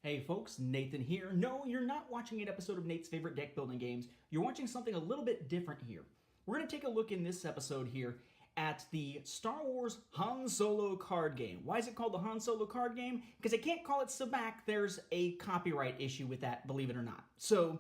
Hey folks, Nathan here. No, you're not watching an episode of Nate's favorite deck building games. You're watching something a little bit different here. We're going to take a look in this episode here at the Star Wars Han Solo card game. Why is it called the Han Solo card game? Because I can't call it Sabacc. There's a copyright issue with that, believe it or not. So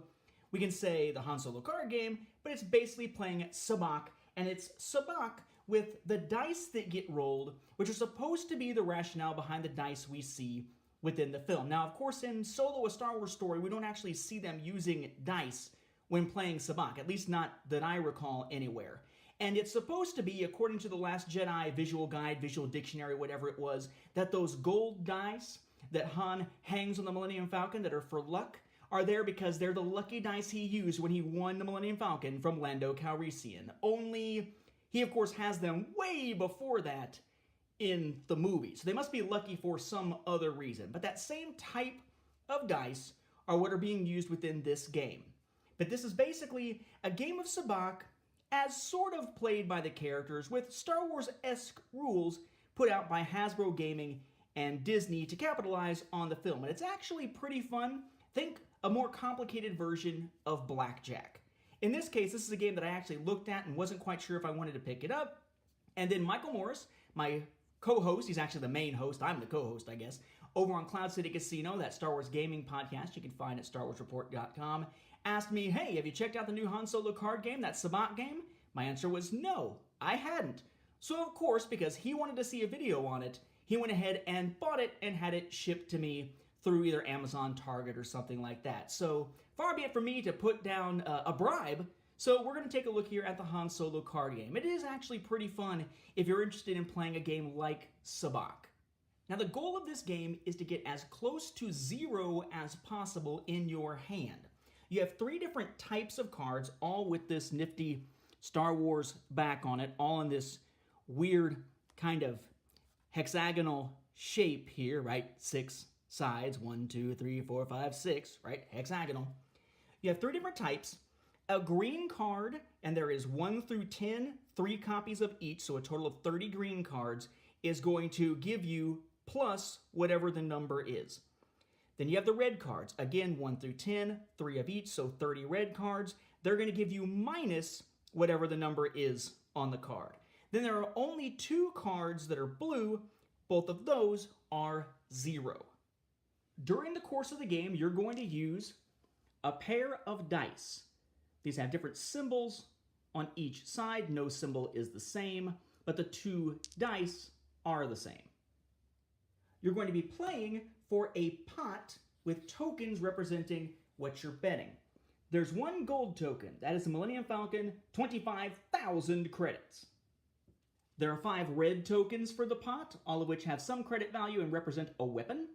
we can say the Han Solo card game, but it's basically playing Sabacc, and it's Sabacc with the dice that get rolled, which are supposed to be the rationale behind the dice we see within the film. Now, of course, in Solo, a Star Wars story, we don't actually see them using dice when playing Sabacc, at least not that I recall anywhere. And it's supposed to be, according to the Last Jedi visual guide, visual dictionary, whatever it was, that those gold dice that Han hangs on the Millennium Falcon that are for luck are there because they're the lucky dice he used when he won the Millennium Falcon from Lando Calrissian. Only he, of course, has them way before that in the movie. So they must be lucky for some other reason. But that same type of dice are what are being used within this game. But this is basically a game of Sabacc as sort of played by the characters with Star Wars-esque rules put out by Hasbro Gaming and Disney to capitalize on the film. And it's actually pretty fun. Think a more complicated version of Blackjack. In this case, this is a game that I actually looked at and wasn't quite sure if I wanted to pick it up. And then Michael Morris, my co-host, he's actually the main host, I'm the co-host, I guess, over on Cloud City Casino, that Star Wars gaming podcast you can find at StarWarsReport.com, asked me, hey, have you checked out the new Han Solo card game, that Sabacc game? My answer was no, I hadn't. So of course, because he wanted to see a video on it, he went ahead and bought it and had it shipped to me through either Amazon, Target, or something like that. So far be it from me to put down a bribe. So we're going to take a look here at the Han Solo card game. It is actually pretty fun if you're interested in playing a game like Sabacc. Now the goal of this game is to get as close to zero as possible in your hand. You have three different types of cards, all with this nifty Star Wars back on it, all in this weird kind of hexagonal shape here, right? 6 sides, 1, 2, 3, 4, 5, 6, right? Hexagonal. You have three different types. A green card, and there is 1 through 10, 3 copies of each, so a total of 30 green cards, is going to give you plus whatever the number is. Then you have the red cards. Again, 1 through 10, 3 of each, so 30 red cards. They're going to give you minus whatever the number is on the card. Then there are only 2 cards that are blue. Both of those are 0. During the course of the game, you're going to use a pair of dice. These have different symbols on each side. No symbol is the same, but the 2 dice are the same. You're going to be playing for a pot with tokens representing what you're betting. There's 1 gold token. That is the Millennium Falcon, 25,000 credits. There are 5 red tokens for the pot, all of which have some credit value and represent a weapon.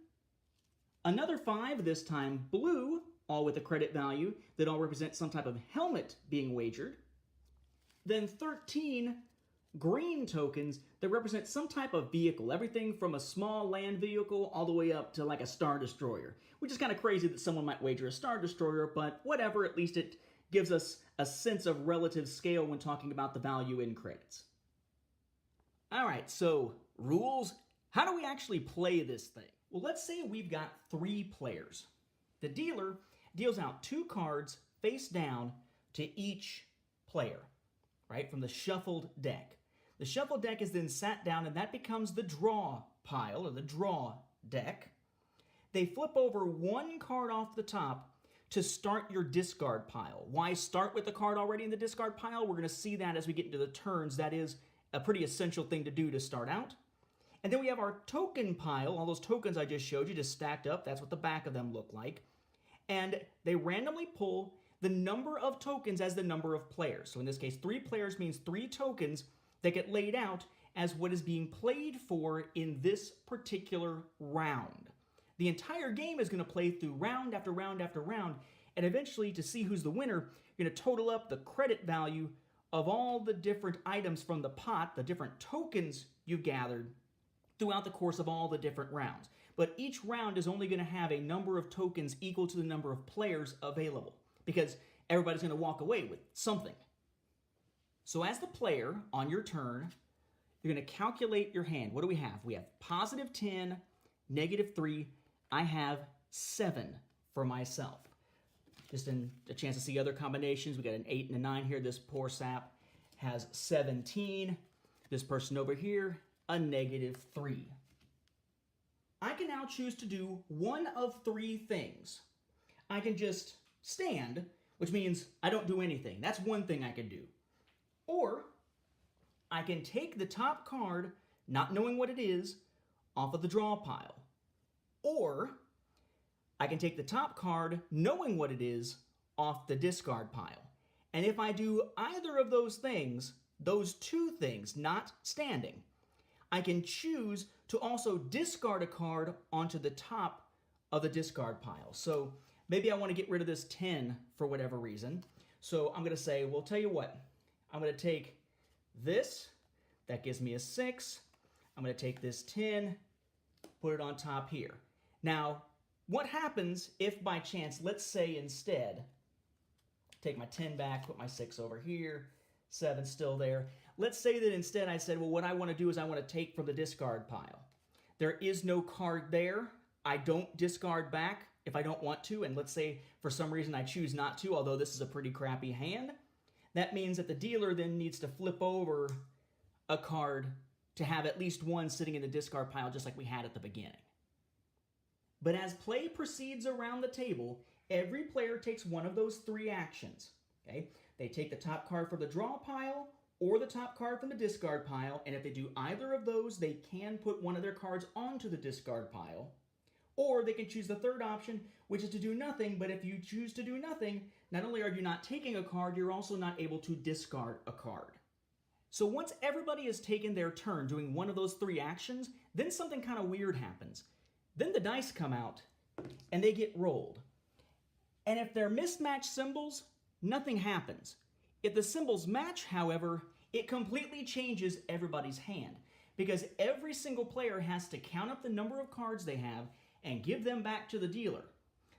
Another 5, this time blue, all with a credit value that all represent some type of helmet being wagered. Then 13 green tokens that represent some type of vehicle, everything from a small land vehicle all the way up to like a Star Destroyer, which is kind of crazy that someone might wager a Star Destroyer, but whatever, at least it gives us a sense of relative scale when talking about the value in credits. All right, so rules. How do we actually play this thing? Well, let's say we've got 3 players. The dealer deals out 2 cards face down to each player, right, from the shuffled deck. The shuffled deck is then sat down, and that becomes the draw pile, or the draw deck. They flip over 1 card off the top to start your discard pile. Why start with the card already in the discard pile? We're going to see that as we get into the turns. That is a pretty essential thing to do to start out. And then we have our token pile, all those tokens I just showed you just stacked up. That's what the back of them look like. And they randomly pull the number of tokens as the number of players. So in this case, 3 players means 3 tokens that get laid out as what is being played for in this particular round. The entire game is going to play through round after round after round, and eventually, to see who's the winner, you're going to total up the credit value of all the different items from the pot, the different tokens you've gathered throughout the course of all the different rounds. But each round is only going to have a number of tokens equal to the number of players available, because everybody's going to walk away with something. So as the player, on your turn, you're going to calculate your hand. What do we have? We have positive 10, negative 3. I have 7 for myself. Just in a chance to see other combinations, we got an 8 and a 9 here. This poor sap has 17. This person over here, a -3. I can now choose to do one of 3 things. I can just stand, which means I don't do anything. That's one thing I can do. Or I can take the top card, not knowing what it is, off of the draw pile. Or I can take the top card, knowing what it is, off the discard pile. And if I do either of those things, those 2 things, not standing, I can choose to also discard a card onto the top of the discard pile. So maybe I want to get rid of this 10 for whatever reason. So I'm going to say, well, tell you what, I'm going to take this. That gives me a 6. I'm going to take this 10, put it on top here. Now, what happens if by chance, let's say instead, take my 10 back, put my 6 over here, 7 still there. Let's say that instead I said, well, what I want to do is I want to take from the discard pile. There is no card there. I don't discard back if I don't want to, and let's say for some reason I choose not to, although this is a pretty crappy hand. That means that the dealer then needs to flip over a card to have at least one sitting in the discard pile just like we had at the beginning. But as play proceeds around the table, every player takes one of those 3 actions. Okay? They take the top card from the draw pile or the top card from the discard pile, and if they do either of those, they can put one of their cards onto the discard pile. Or they can choose the third option, which is to do nothing, but if you choose to do nothing, not only are you not taking a card, you're also not able to discard a card. So once everybody has taken their turn doing one of those 3 actions, then something kind of weird happens. Then the dice come out, and they get rolled. And if they're mismatched symbols, nothing happens. If the symbols match, however, it completely changes everybody's hand, because every single player has to count up the number of cards they have and give them back to the dealer.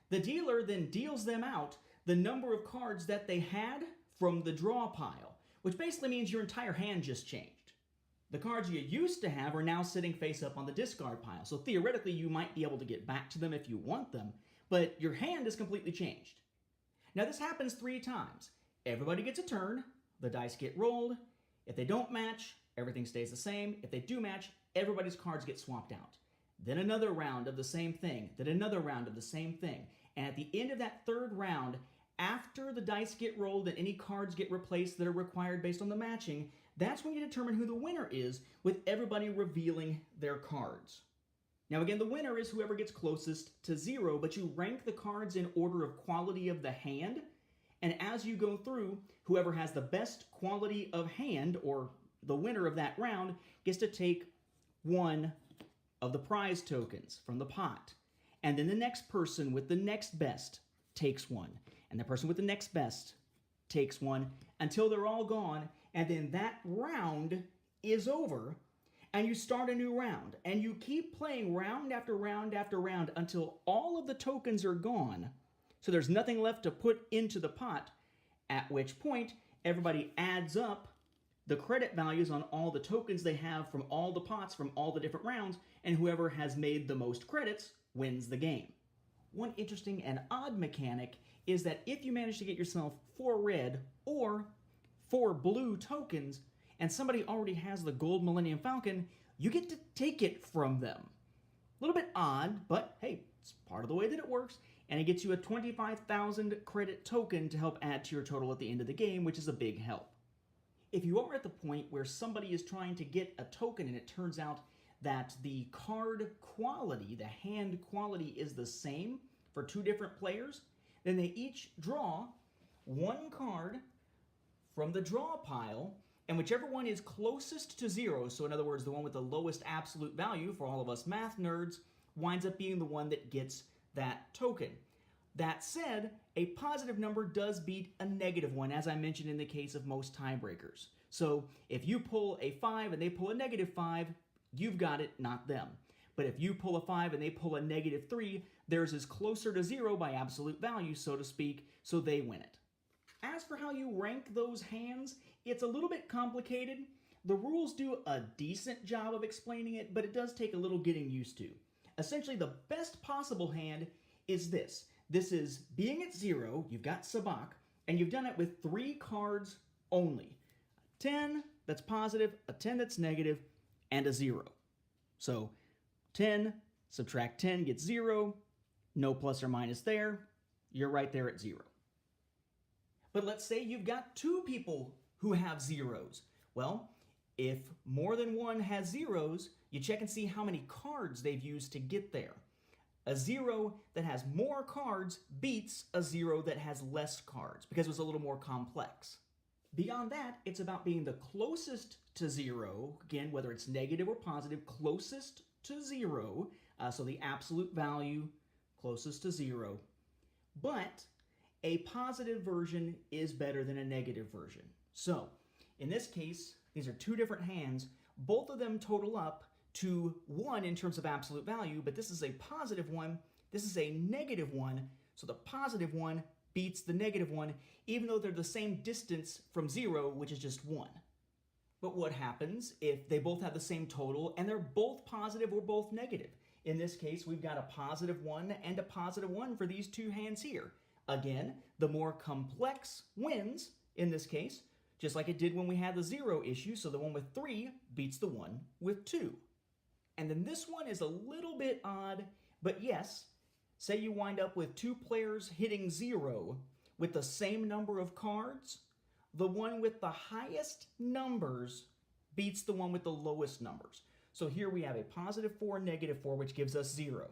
The dealer then deals them out the number of cards that they had from the draw pile, which basically means your entire hand just changed. The cards you used to have are now sitting face up on the discard pile, so theoretically you might be able to get back to them if you want them, but your hand is completely changed. Now this happens 3 times. Everybody gets a turn, the dice get rolled. If they don't match, everything stays the same. If they do match, everybody's cards get swapped out. Then another round of the same thing, then another round of the same thing. And at the end of that 3rd round, after the dice get rolled and any cards get replaced that are required based on the matching, that's when you determine who the winner is, with everybody revealing their cards. Now again, the winner is whoever gets closest to 0, but you rank the cards in order of quality of the hand, and as you go through, whoever has the best quality of hand, or the winner of that round, gets to take one of the prize tokens from the pot. And then the next person with the next best takes one, and the person with the next best takes one, until they're all gone, and then that round is over, and you start a new round, and you keep playing round after round after round until all of the tokens are gone, so there's nothing left to put into the pot, at which point everybody adds up the credit values on all the tokens they have from all the pots from all the different rounds, and whoever has made the most credits wins the game. One interesting and odd mechanic is that if you manage to get yourself 4 red or 4 blue tokens, and somebody already has the gold Millennium Falcon, you get to take it from them. A little bit odd, but hey, it's part of the way that it works, and it gets you a 25,000 credit token to help add to your total at the end of the game, which is a big help. If you are at the point where somebody is trying to get a token and it turns out that the card quality, the hand quality, is the same for 2 different players, then they each draw 1 card from the draw pile, and whichever one is closest to 0, so in other words, the one with the lowest absolute value for all of us math nerds, winds up being the one that gets that token. That said, a positive number does beat a negative one, as I mentioned in the case of most tiebreakers. So if you pull a 5 and they pull a -5, you've got it, not them. But if you pull a 5 and they pull a -3, theirs is closer to 0 by absolute value, so to speak, so they win it. As for how you rank those hands, it's a little bit complicated. The rules do a decent job of explaining it, but it does take a little getting used to. Essentially, the best possible hand is this. This is being at 0, you've got Sabacc, and you've done it with 3 cards only. A 10 that's positive, a 10 that's negative, and a 0. So 10, subtract 10 gets 0, no plus or minus there, you're right there at 0. But let's say you've got 2 people who have zeros. Well, if more than one has zeros, you check and see how many cards they've used to get there. A 0 that has more cards beats a 0 that has less cards because it was a little more complex. Beyond that, it's about being the closest to 0, again, whether it's negative or positive, closest to 0, so the absolute value closest to 0. But a positive version is better than a negative version. So, in this case, these are 2 different hands. Both of them total up to 1 in terms of absolute value, but this is a positive one, this is a negative one, so the positive one beats the negative one, even though they're the same distance from 0, which is just 1. But what happens if they both have the same total and they're both positive or both negative? In this case, we've got a positive 1 and a positive 1 for these 2 hands here. Again, the more complex wins in this case, just like it did when we had the 0 issue, so the one with 3 beats the one with 2. And then this one is a little bit odd, but yes, say you wind up with 2 players hitting 0 with the same number of cards, the one with the highest numbers beats the one with the lowest numbers. So here we have a positive 4, negative 4, which gives us 0.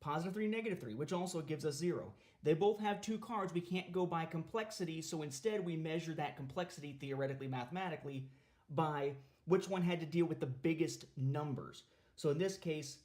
Positive 3, negative 3, which also gives us 0. They both have 2 cards. We can't go by complexity, so instead we measure that complexity theoretically, mathematically, by which one had to deal with the biggest numbers. So in this case,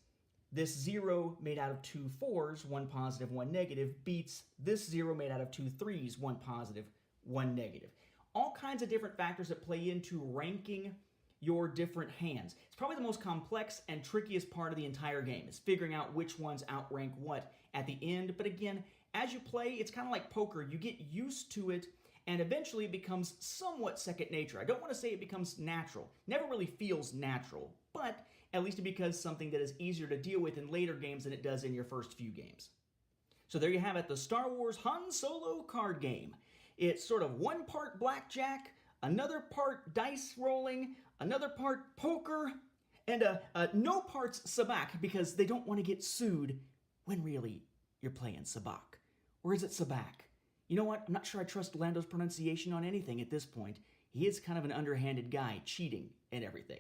this 0 made out of 2 4s, 1 positive, 1 negative, beats this 0 made out of 2 3s, 1 positive, 1 negative. All kinds of different factors that play into ranking your different hands. It's probably the most complex and trickiest part of the entire game, is figuring out which ones outrank what at the end. But again, as you play, it's kind of like poker. You get used to it, and eventually it becomes somewhat second nature. I don't want to say it becomes natural. Never really feels natural, but at least it becomes something that is easier to deal with in later games than it does in your first few games. So there you have it, the Star Wars Han Solo card game. It's sort of 1 part blackjack, another part dice rolling, another part poker, and no parts Sabacc because they don't want to get sued when really you're playing Sabacc. Or is it Sabacc? You know what? I'm not sure I trust Lando's pronunciation on anything at this point. He is kind of an underhanded guy, cheating and everything.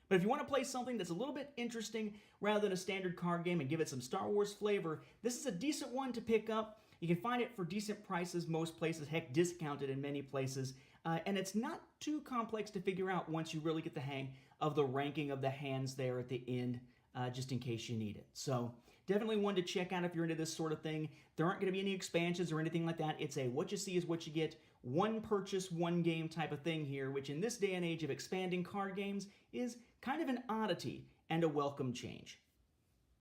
But if you want to play something that's a little bit interesting rather than a standard card game and give it some Star Wars flavor, this is a decent one to pick up. You can find it for decent prices most places, heck, discounted in many places. And it's not too complex to figure out once you really get the hang of the ranking of the hands there at the end, just in case you need it. So definitely one to check out if you're into this sort of thing. There aren't going to be any expansions or anything like that. It's a what you see is what you get, one purchase, one game type of thing here, which in this day and age of expanding card games is kind of an oddity and a welcome change.